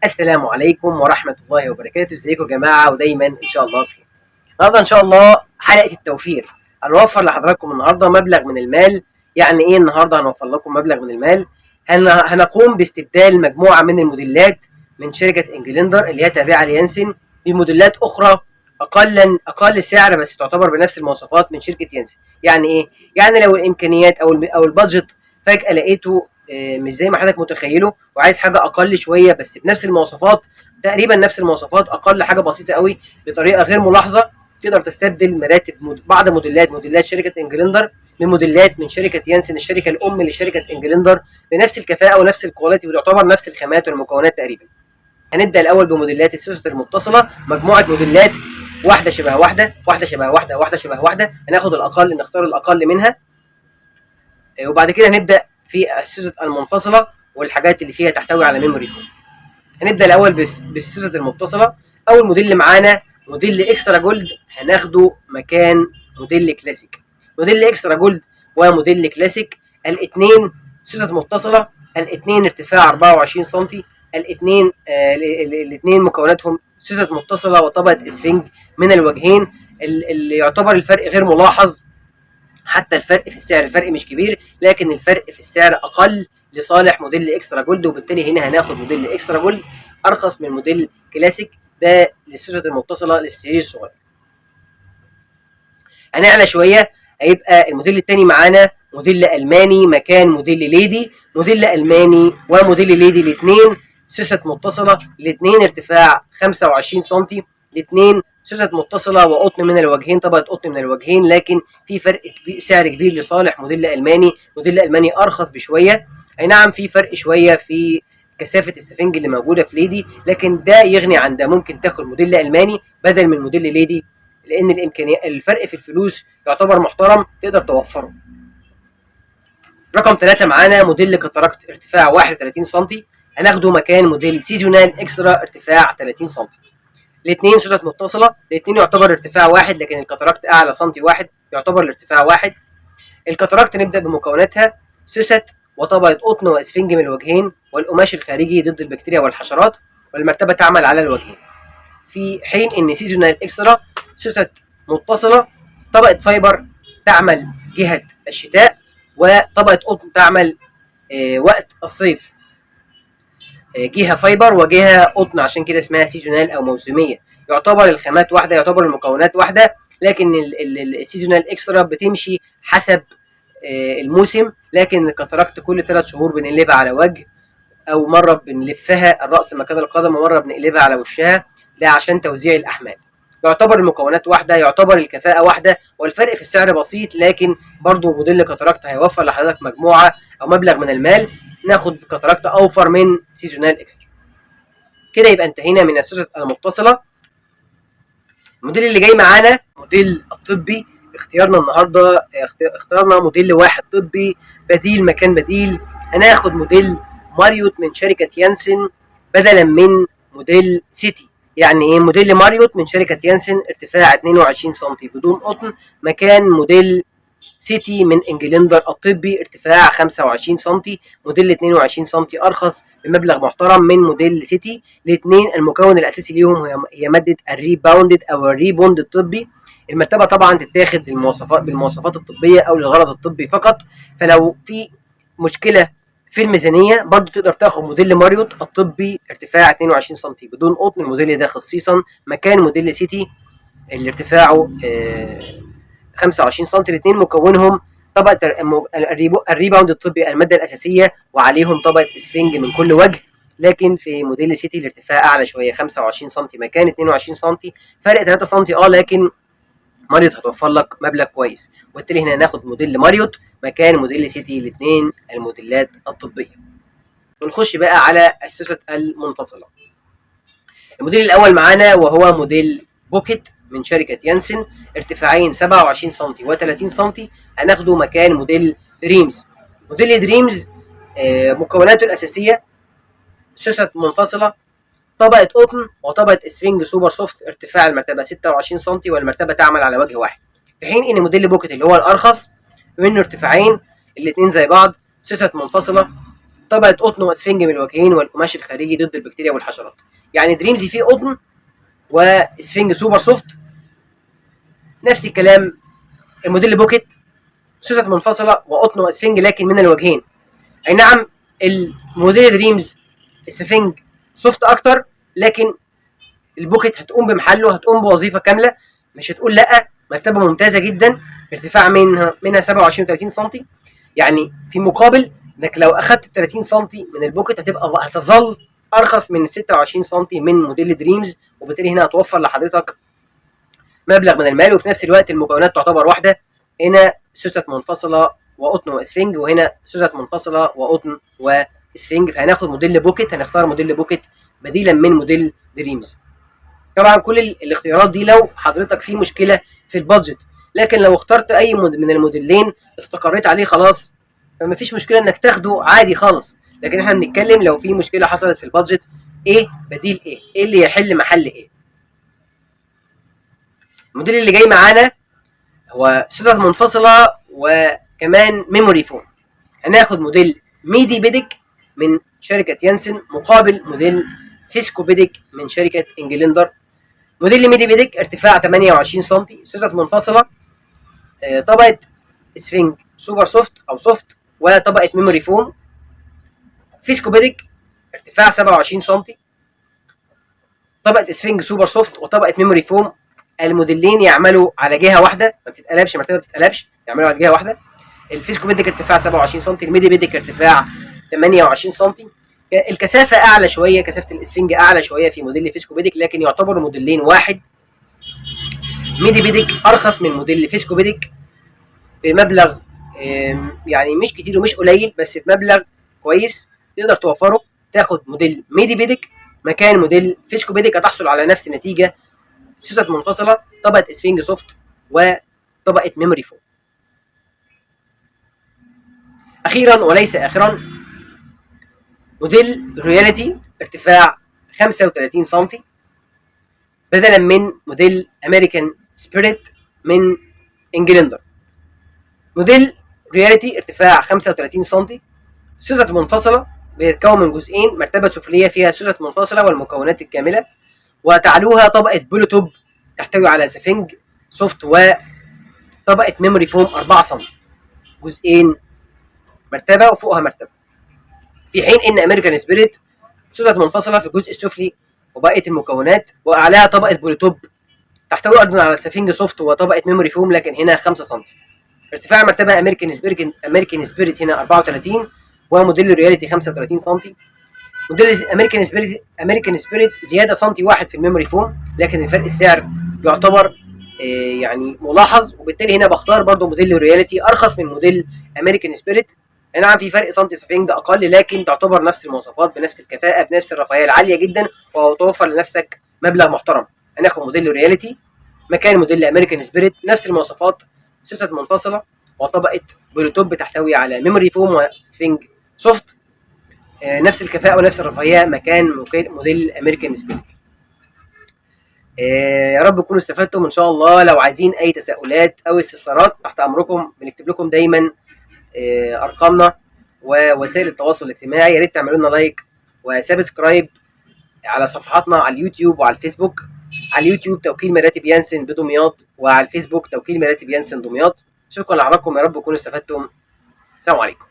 السلام عليكم ورحمة الله وبركاته. ازيكم يا جماعة ودايما ان شاء الله بخير. النهارده ان شاء الله حلقة التوفير. هنوفر لحضراتكم النهارده مبلغ من المال. يعني ايه النهارده هنوفر لكم مبلغ من المال؟ هنقوم باستبدال مجموعة من الموديلات من شركة انجلندر اللي هي تابعة ليانسن بموديلات اخرى اقل سعر، بس تعتبر بنفس المواصفات من شركة يانسن. يعني ايه؟ يعني لو الامكانيات او البادجت فجأة لقيته مش زي ما حضرتك متخيله، وعايز حاجه اقل شويه بس بنفس المواصفات، تقريبا نفس المواصفات، اقل حاجه بسيطه قوي بطريقه غير ملاحظه، تقدر تستبدل بعض موديلات شركه انجلندر بموديلات من شركه يانسن الشركه الام لشركه انجلندر بنفس الكفاءه ونفس الكواليتي، وتعتبر نفس الخامات والمكونات تقريبا. هنبدا الاول بموديلات السوست المتصله، مجموعه موديلات، واحده شبه واحده، واحده شبه واحده، واحده شبه واحده. هناخد الاقل، نختار الاقل منها، وبعد كده هنبدا في السوست المنفصله والحاجات اللي فيها تحتوي على ميموري فون. هنبدا الاول بالسوست المتصله. اول موديل اللي معانا موديل اكسترا جولد، هناخده مكان موديل كلاسيك. موديل اكسترا جولد وموديل كلاسيك الاثنين سوست متصله، الاثنين ارتفاع 24 سم، الاثنين مكوناتهم سوست متصله وطبقه اسفنج من الوجهين. اللي يعتبر الفرق غير ملاحظ، حتى الفرق في السعر، الفرق مش كبير لكن الفرق في السعر اقل لصالح موديل اكسترا جولد، وبالتالي هنا هناخد موديل اكسترا جولد ارخص من موديل كلاسيك، ده للسوست المتصله للسرير الصغير. هنعلى شويه، هيبقى الموديل الثاني معانا موديل الماني مكان موديل ليدي. موديل الماني وموديل ليدي الاثنين سوست متصله، الاثنين ارتفاع 25 سم، الاثنين سوست متصله وقطن من الوجهين، طبقه قطن من الوجهين، لكن في فرق كبير، سعر كبير لصالح موديل الماني. موديل الماني ارخص بشويه، اي نعم في فرق شويه في كثافه السفنج اللي موجوده في ليدي، لكن ده يغني عن ده. ممكن تاخد موديل الماني بدل من موديل ليدي، لان الامكانيات، الفرق في الفلوس يعتبر محترم، تقدر توفره. رقم 3 معانا موديل كاتاراكت ارتفاع 31 سم، هناخده مكان موديل سيزونال اكسترا ارتفاع 30 سم. الاثنين سوست متصله، الاثنين يعتبر ارتفاع واحد، لكن الكاتاراكت اعلى سنتي واحد، يعتبر الارتفاع واحد. الكاتاراكت نبدا بمكوناتها: سوست وطبقه قطن واسفنج من الوجهين، والقماش الخارجي ضد البكتيريا والحشرات، والمرتبه تعمل على الوجهين. في حين ان سيزونال اكسترا سوست متصله، طبقه فايبر تعمل جهه الشتاء، وطبقه قطن تعمل وقت الصيف. جهه فايبر وجهه قطن، عشان كده اسمها سيزونال او موسميه. يعتبر الخامات واحده، يعتبر المكونات واحده، لكن السيزونال اكسترا بتمشي حسب الموسم، لكن الكاتاراكت كل 3 شهور بنقلبها على وجه، او مره بنلفها الراس مكان القدم ومره بنقلبها على وشها، ده عشان توزيع الاحمال. يعتبر المكونات واحده، يعتبر الكفاءه واحده، والفرق في السعر بسيط، لكن برضو موديل كاتاراكت هيوفر لحضرتك مجموعه او مبلغ من المال، ناخد كاتاراكت اوفر من سيزونال اكسترا. كده يبقى انتهينا من السوست المتصله. الموديل اللي جاي معانا موديل الطبي. اختيارنا النهارده اخترنا موديل واحد طبي بديل مكان بديل. هناخد موديل ماريوت من شركه يانسن بدلا من موديل سيتي. يعني ايه موديل ماريوت من شركه يانسن ارتفاع 22 سم بدون قطن، مكان موديل سيتي من انجلندر الطبي ارتفاع 25 سم. موديل 22 سم ارخص بمبلغ محترم من موديل سيتي. الاثنين المكون الاساسي ليهم هي ماده الريباوندد او الريبوند الطبي. المرتبه طبعا تتاخد بالمواصفات الطبيه او للغرض الطبي فقط، فلو في مشكله في الميزانيه برضو تقدر تاخد موديل ماريوت الطبي ارتفاع 22 سم بدون قطن. الموديل ده خصيصا مكان موديل سيتي اللي ارتفاعه 25 سم. الاثنين مكونهم طبقه الريباوند الطبي الماده الاساسيه، وعليهم طبقه اسفنج من كل وجه، لكن في موديل سيتي الارتفاع اعلى شويه 25 سم مكان 22 سم، فرق 3 سم لكن ماريوت هتوفر لك مبلغ كويس، وبالتالي هنا هناخد موديل ماريوت مكان موديل سيتي، الاثنين الموديلات الطبيه. ونخش بقى على السوست المنفصله. الموديل الاول معانا وهو موديل بوكيت من شركه يانسن ارتفاعين 27 سم و30 سم، هناخده مكان موديل دريمز. موديل دريمز مكوناته الاساسيه سوست منفصله، طبقه قطن وطبقه اسفنج سوبر سوفت، ارتفاع المرتبه 26 سم والمرتبه تعمل على وجه واحد. في حين ان موديل بوكيت اللي هو الارخص منه ارتفاعين، الاثنين زي بعض، سوست منفصله، طبقه قطن واسفنج من الوجهين والقماش الخارجي ضد البكتيريا والحشرات. يعني دريمز فيه قطن واسفنج سوبر سوفت. نفس الكلام الموديل بوكيت، سوست منفصله وقطن واسفنج لكن من الوجهين. اي نعم الموديل دريمز السفنج سوفت اكتر، لكن البوكيت هتقوم بمحله، هتقوم بوظيفه كامله، مش هتقول لا. مرتبه ممتازه جدا، ارتفاع منها 27 و30 سم. يعني في مقابل انك لو اخدت 30 سم من البوكيت هتظل ارخص من 26 سم من موديل دريمز، وبالتالي هنا هتوفر لحضرتك مبلغ من المال، وفي نفس الوقت المكونات تعتبر واحده. هنا سوست منفصله وقطن واسفنج، وهنا سوست منفصله وقطن واسفنج. فهناخد موديل بوكيت، هنختار موديل بوكيت بديلا من موديل دريمز. طبعا كل الاختيارات دي لو حضرتك في مشكله في البادجت، لكن لو اخترت اي من الموديلين استقريت عليه خلاص فما فيش مشكله انك تاخده عادي خالص. لكن احنا بنتكلم لو في مشكله حصلت في البادجت، ايه بديل ايه اللي يحل محل ايه. الموديل اللي جاي معانا هو سوست منفصله وكمان ميموري فون. هناخد موديل ميدي بيديك من شركه يانسن مقابل موديل فيسكو بيديك من شركه انجلندر. موديل ميدي بيديك ارتفاع 28 سم، سوست منفصله، طبقه اسفنج سوبر سوفت او سوفت وطبقه ميموري فوم. فيسكو بيديك ارتفاع 27 سم، طبقه اسفنج سوبر سوفت وطبقه ميموري فوم. الموديلين يعملوا على جهه واحده، ما بتتقلبش، مرتبه ما بتتقلبش، يعملوا على جهه واحده. الفيسكو بيديك ارتفاع 27 سم، الميدي بيديك ارتفاع 28 سم. الكثافه اعلى شويه، كثافه الاسفنج اعلى شويه في موديل فيسكو بيديك، لكن يعتبر موديلين واحد. ميدي بيديك ارخص من موديل فيسكو بيديك بمبلغ يعني مش كتير ومش قليل، بس بمبلغ كويس تقدر توفره. تاخد موديل ميدي بيديك مكان موديل فيسكو بيديك، هتحصل على نفس النتيجه، سوست منفصله، طبقه اسفنج سوفت وطبقه ميموري فوم. اخيرا وليس اخرا موديل رياليتي ارتفاع 35 سم بدلا من موديل امريكان سبيريت من انجلندر. موديل رياليتي ارتفاع 35 سم، سوست منفصله، بيتكون من جزئين، مرتبه سفليه فيها سوست منفصله والمكونات الكامله، وتعلوها طبقه بلوتوب تحتوي على سفنج سوفت وطبقه ميموري فوم 4 سم، جزئين، مرتبه وفوقها مرتبه. في حين ان امريكان سبيريت سوست منفصله في الجزء السفلي وبقيه المكونات، واعلاها طبقه بلوتوب تحتوي ايضا على سفنج سوفت وطبقه ميموري فوم لكن هنا 5 سم. ارتفاع مرتبه امريكان سبيريت هنا 34 وموديل رياليتي 35 سم. موديل امريكان سبيريت زياده سنتي واحد في الميموري فوم، لكن الفرق السعر يعتبر يعني ملاحظ، وبالتالي هنا بختار برضو موديل رياليتي ارخص من موديل امريكان سبيريت. نعم في فرق سنتي سفنج اقل، لكن تعتبر نفس المواصفات بنفس الكفاءه بنفس الرفاهيه العاليه جدا، وهتوفر لنفسك مبلغ محترم. هناخد موديل رياليتي مكان موديل امريكان سبيريت، نفس المواصفات، سوست منفصله وطبقه بلوتوب تحتوي على ميموري فوم وسفنج سوفت، نفس الكفاءه ونفس الرفاهيه مكان موديل امريكان سبيريت. يا رب تكونوا استفدتم ان شاء الله. لو عايزين اي تساؤلات او استفسارات تحت امركم، بنكتب لكم دايما ارقامنا ووسائل التواصل الاجتماعي. يا ريت تعملوا لنا لايك وسبسكرايب على صفحاتنا على اليوتيوب وعلى الفيسبوك. على اليوتيوب توكيل مراتب يانسن بدمياط، وعلى الفيسبوك توكيل مراتب يانسن دمياط. شكرا لحضراتكم، يا رب تكونوا استفدتم. السلام عليكم.